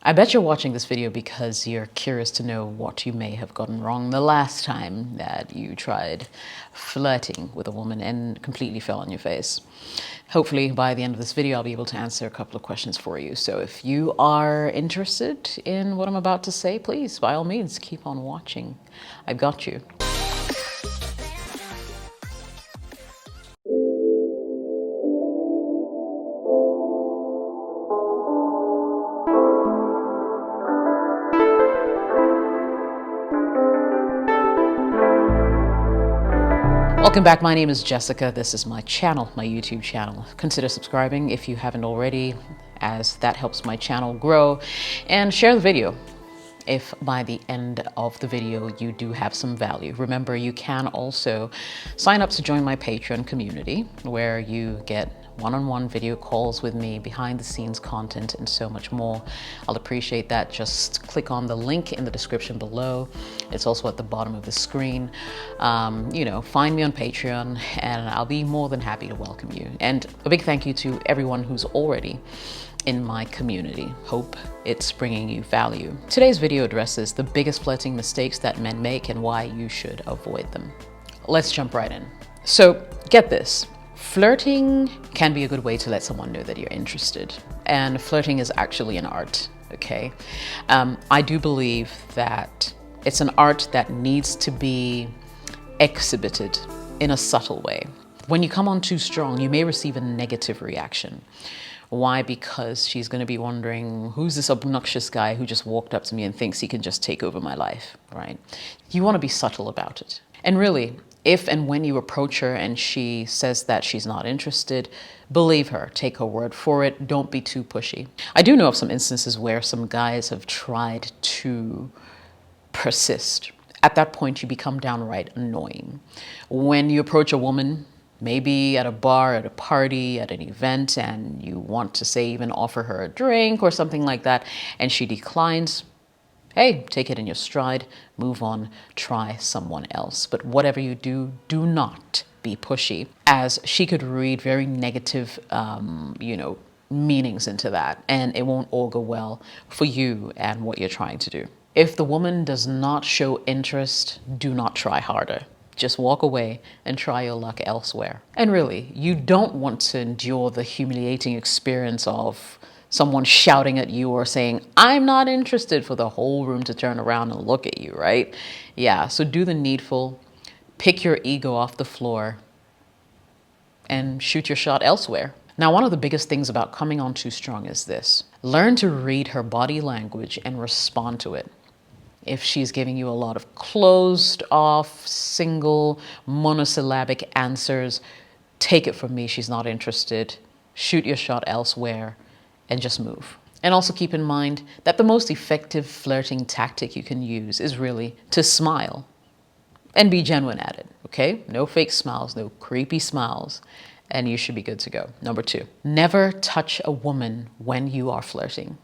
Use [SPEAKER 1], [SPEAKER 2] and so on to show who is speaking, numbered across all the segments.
[SPEAKER 1] I bet you're watching this video because you're curious to know what you may have gotten wrong the last time that you tried flirting with a woman and completely fell on your face. Hopefully by the end of this video, I'll be able to answer a couple of questions for you. So if you are interested in what I'm about to say, please, by all means, keep on watching. I've got you. Welcome back. My name is Jessica. This is my channel, my YouTube channel. Consider subscribing if you haven't already, as that helps my channel grow, and share the video if by the end of the video you do have some value. Remember, you can also sign up to join my Patreon community where you get one-on-one video calls with me, behind the scenes content, and so much more. I'll appreciate that. Just click on the link in the description below. It's also at the bottom of the screen. Find me on Patreon and I'll be more than happy to welcome you. And a big thank you to everyone who's already in my community. Hope it's bringing you value. Today's video addresses the biggest flirting mistakes that men make and why you should avoid them. Let's jump right in. So get this. Flirting can be a good way to let someone know that you're interested. And flirting is actually an art, okay? I do believe that it's an art that needs to be exhibited in a subtle way. When you come on too strong, you may receive a negative reaction. Why? Because she's going to be wondering, who's this obnoxious guy who just walked up to me and thinks he can just take over my life, right? You want to be subtle about it. And really, if and when you approach her and she says that she's not interested, believe her, take her word for it. Don't be too pushy. I do know of some instances where some guys have tried to persist. At that point, you become downright annoying. When you approach a woman, maybe at a bar, at a party, at an event, and you want to say even offer her a drink or something like that, and she declines, hey, take it in your stride, move on, try someone else. But whatever you do, do not be pushy, as she could read very negative, meanings into that, and it won't all go well for you and what you're trying to do. If the woman does not show interest, do not try harder. Just walk away and try your luck elsewhere. And really, you don't want to endure the humiliating experience of someone shouting at you or saying, I'm not interested, for the whole room to turn around and look at you, right? Yeah, so do the needful, pick your ego off the floor, and shoot your shot elsewhere. Now, one of the biggest things about coming on too strong is this. Learn to read her body language and respond to it. If she's giving you a lot of closed off, single, monosyllabic answers, take it from me, she's not interested. Shoot your shot elsewhere and just move. And also keep in mind that the most effective flirting tactic you can use is really to smile and be genuine at it, okay? No fake smiles, no creepy smiles, and you should be good to go. Number 2, never touch a woman when you are flirting.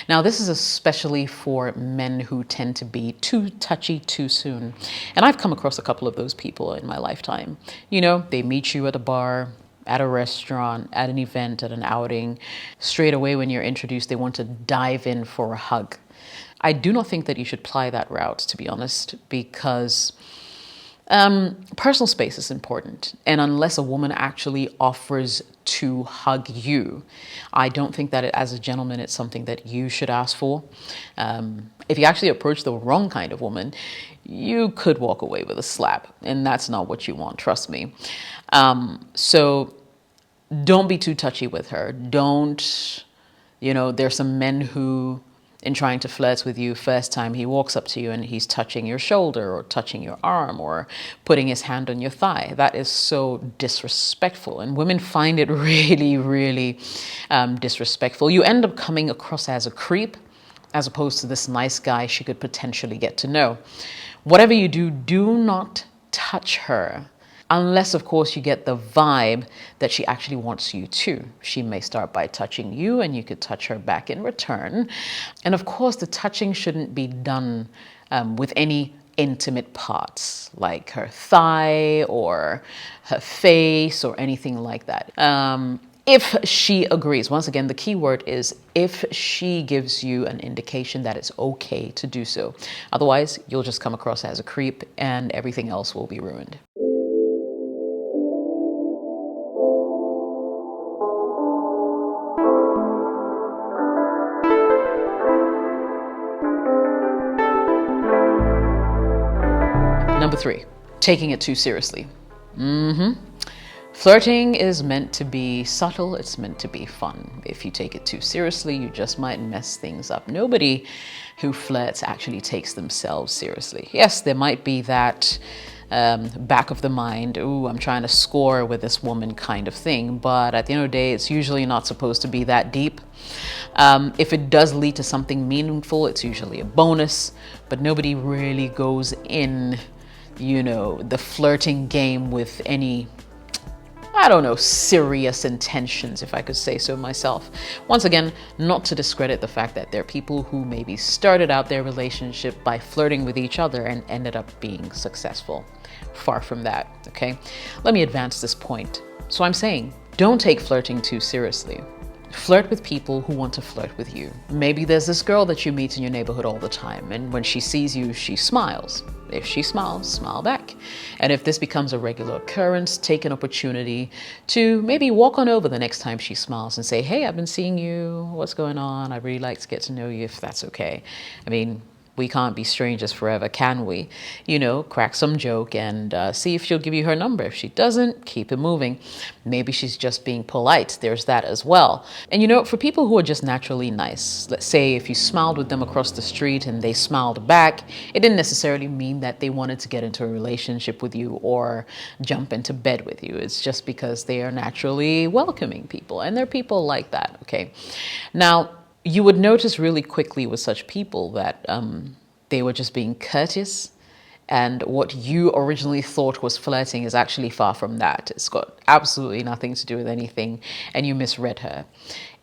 [SPEAKER 1] Now, this is especially for men who tend to be too touchy too soon. And I've come across a couple of those people in my lifetime. You know, they meet you at a bar, at a restaurant, at an event, at an outing. Straight away when you're introduced, they want to dive in for a hug. I do not think that you should ply that route, to be honest, because personal space is important. And unless a woman actually offers to hug you, I don't think that as a gentleman, it's something that you should ask for. If you actually approach the wrong kind of woman, you could walk away with a slap, and that's not what you want, trust me. So don't be too touchy with her. There's some men who, in trying to flirt with you, first time he walks up to you and he's touching your shoulder or touching your arm or putting his hand on your thigh. That is so disrespectful, and women find it really, really disrespectful. You end up coming across as a creep as opposed to this nice guy she could potentially get to know. Whatever you do, do not touch her. Unless, of course, you get the vibe that she actually wants you to. She may start by touching you and you could touch her back in return. And of course, the touching shouldn't be done with any intimate parts like her thigh or her face or anything like that. If she agrees. Once again, the key word is if she gives you an indication that it's okay to do so. Otherwise, you'll just come across as a creep and everything else will be ruined. Number 3, taking it too seriously. Flirting is meant to be subtle, it's meant to be fun. If you take it too seriously, you just might mess things up. Nobody who flirts actually takes themselves seriously. Yes, there might be that back of the mind, ooh, I'm trying to score with this woman kind of thing, but at the end of the day, it's usually not supposed to be that deep. If it does lead to something meaningful, it's usually a bonus, but nobody really goes in, the flirting game with any, I don't know, serious intentions, if I could say so myself. Once again, not to discredit the fact that there are people who maybe started out their relationship by flirting with each other and ended up being successful. Far from that, okay? Let me advance this point. So I'm saying, don't take flirting too seriously. Flirt with people who want to flirt with you. Maybe there's this girl that you meet in your neighborhood all the time, and when she sees you, she smiles. If she smiles, smile back. And if this becomes a regular occurrence, take an opportunity to maybe walk on over the next time she smiles and say, hey, I've been seeing you. What's going on? I'd really like to get to know you, if that's okay. I mean, we can't be strangers forever, can we? Crack some joke and see if she'll give you her number. If she doesn't, keep it moving. Maybe she's just being polite. There's that as well. And for people who are just naturally nice, let's say if you smiled with them across the street and they smiled back, it didn't necessarily mean that they wanted to get into a relationship with you or jump into bed with you. It's just because they are naturally welcoming people, and there are people like that, okay? Now, you would notice really quickly with such people that they were just being courteous, and what you originally thought was flirting is actually far from that. It's got absolutely nothing to do with anything, and you misread her.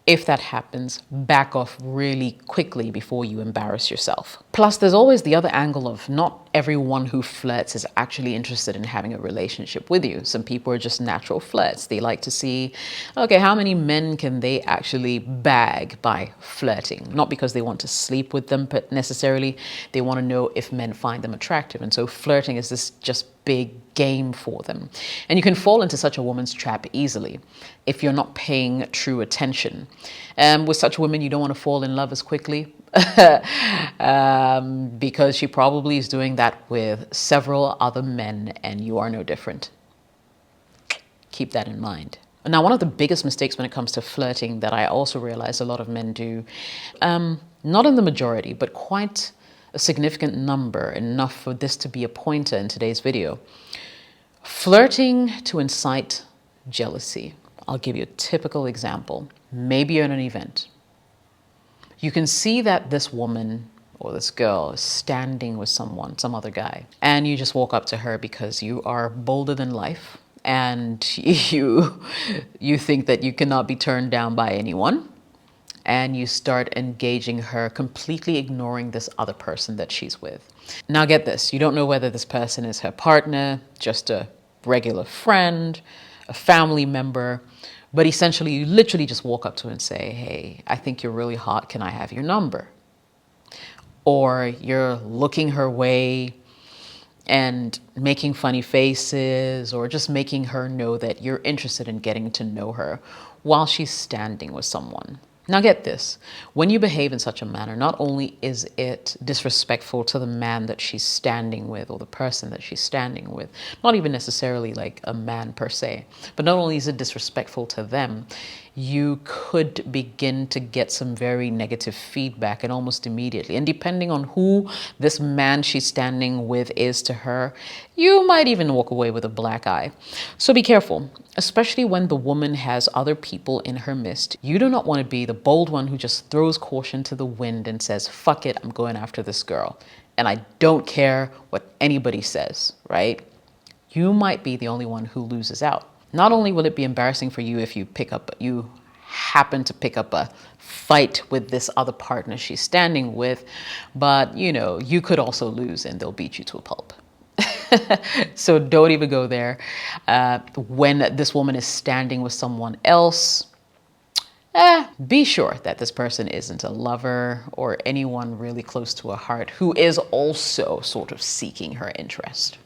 [SPEAKER 1] If that happens, back off really quickly before you embarrass yourself. Plus, there's always the other angle of not everyone who flirts is actually interested in having a relationship with you. Some people are just natural flirts. They like to see, okay, how many men can they actually bag by flirting? Not because they want to sleep with them, but necessarily they want to know if men find them attractive. And so flirting is this just big game for them. And you can fall into such a woman's trap easily if you're not paying true attention. With such women, you don't want to fall in love as quickly because she probably is doing that with several other men, and you are no different. Keep that in mind. Now, one of the biggest mistakes when it comes to flirting that I also realize a lot of men do, not in the majority, but quite a significant number, enough for this to be a pointer in today's video. Flirting to incite jealousy. I'll give you a typical example. Maybe you're at an event. You can see that this woman or this girl is standing with someone, some other guy, and you just walk up to her because you are bolder than life and you think that you cannot be turned down by anyone. And you start engaging her, completely ignoring this other person that she's with. Now get this, you don't know whether this person is her partner, just a regular friend, a family member, but essentially you literally just walk up to her and say, hey, I think you're really hot, can I have your number? Or you're looking her way and making funny faces, or just making her know that you're interested in getting to know her while she's standing with someone. Now get this, when you behave in such a manner, not only is it disrespectful to the man that she's standing with or the person that she's standing with, not even necessarily like a man per se, but not only is it disrespectful to them, you could begin to get some very negative feedback, and almost immediately. And depending on who this man she's standing with is to her, you might even walk away with a black eye. So be careful, especially when the woman has other people in her midst. You do not want to be the bold one who just throws caution to the wind and says, fuck it, I'm going after this girl, and I don't care what anybody says, right? You might be the only one who loses out. Not only will it be embarrassing for you if you happen to pick up a fight with this other partner she's standing with, but you could also lose and they'll beat you to a pulp. So don't even go there. When this woman is standing with someone else, be sure that this person isn't a lover or anyone really close to her heart who is also sort of seeking her interest.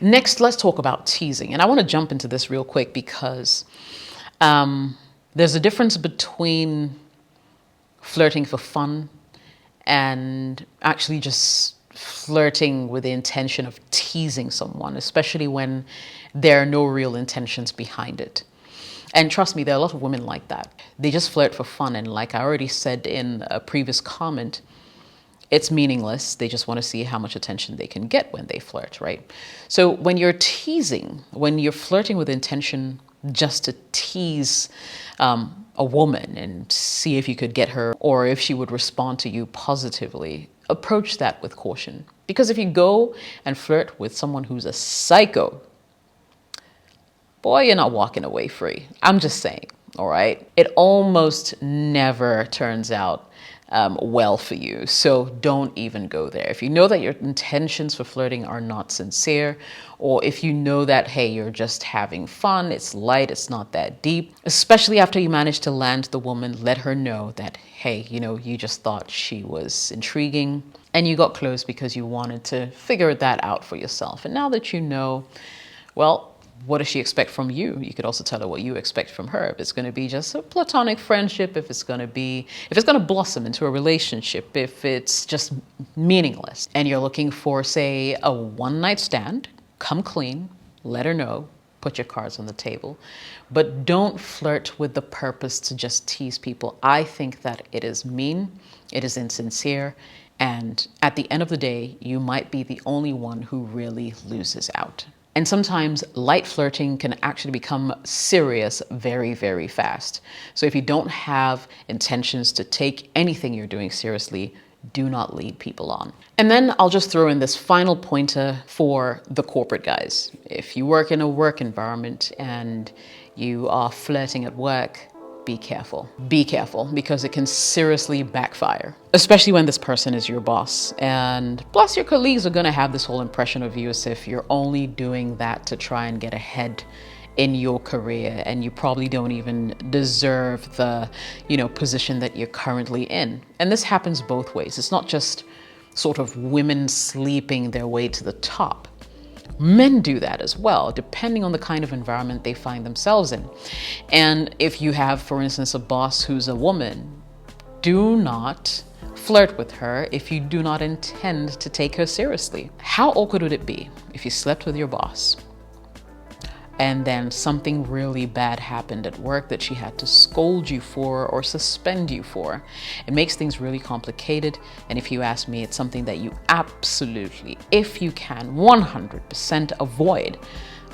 [SPEAKER 1] Next, let's talk about teasing. And I want to jump into this real quick because there's a difference between flirting for fun and actually just flirting with the intention of teasing someone, especially when there are no real intentions behind it. And trust me, there are a lot of women like that. They just flirt for fun. And like I already said in a previous comment, it's meaningless. They just want to see how much attention they can get when they flirt, right? So when you're teasing, when you're flirting with intention just to tease a woman and see if you could get her or if she would respond to you positively, approach that with caution. Because if you go and flirt with someone who's a psycho, boy, you're not walking away free. I'm just saying, all right? It almost never turns out well for you. So don't even go there. If you know that your intentions for flirting are not sincere, or if you know that, hey, you're just having fun, it's light, it's not that deep, especially after you manage to land the woman, let her know that, hey, you know, you just thought she was intriguing and you got close because you wanted to figure that out for yourself. And now that you know, well, what does she expect from you? You could also tell her what you expect from her. If it's going to be just a platonic friendship, if it's going to blossom into a relationship, if it's just meaningless, and you're looking for, say, a one-night stand, come clean, let her know, put your cards on the table, but don't flirt with the purpose to just tease people. I think that it is mean, it is insincere, and at the end of the day, you might be the only one who really loses out. And sometimes light flirting can actually become serious very, very fast. So if you don't have intentions to take anything you're doing seriously, do not lead people on. And then I'll just throw in this final pointer for the corporate guys. If you work in a work environment and you are flirting at work, be careful. Be careful, because it can seriously backfire, especially when this person is your boss. And plus your colleagues are going to have this whole impression of you as if you're only doing that to try and get ahead in your career, and you probably don't even deserve the, position that you're currently in. And this happens both ways. It's not just sort of women sleeping their way to the top. Men do that as well, depending on the kind of environment they find themselves in. And if you have, for instance, a boss who's a woman, do not flirt with her if you do not intend to take her seriously. How awkward would it be if you slept with your boss and then something really bad happened at work that she had to scold you for or suspend you for? It makes things really complicated. And if you ask me, it's something that you absolutely, if you can, 100% avoid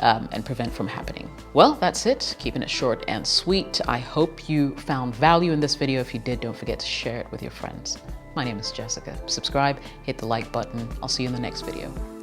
[SPEAKER 1] and prevent from happening. Well, that's it. Keeping it short and sweet. I hope you found value in this video. If you did, don't forget to share it with your friends. My name is Jessica. Subscribe, hit the like button. I'll see you in the next video.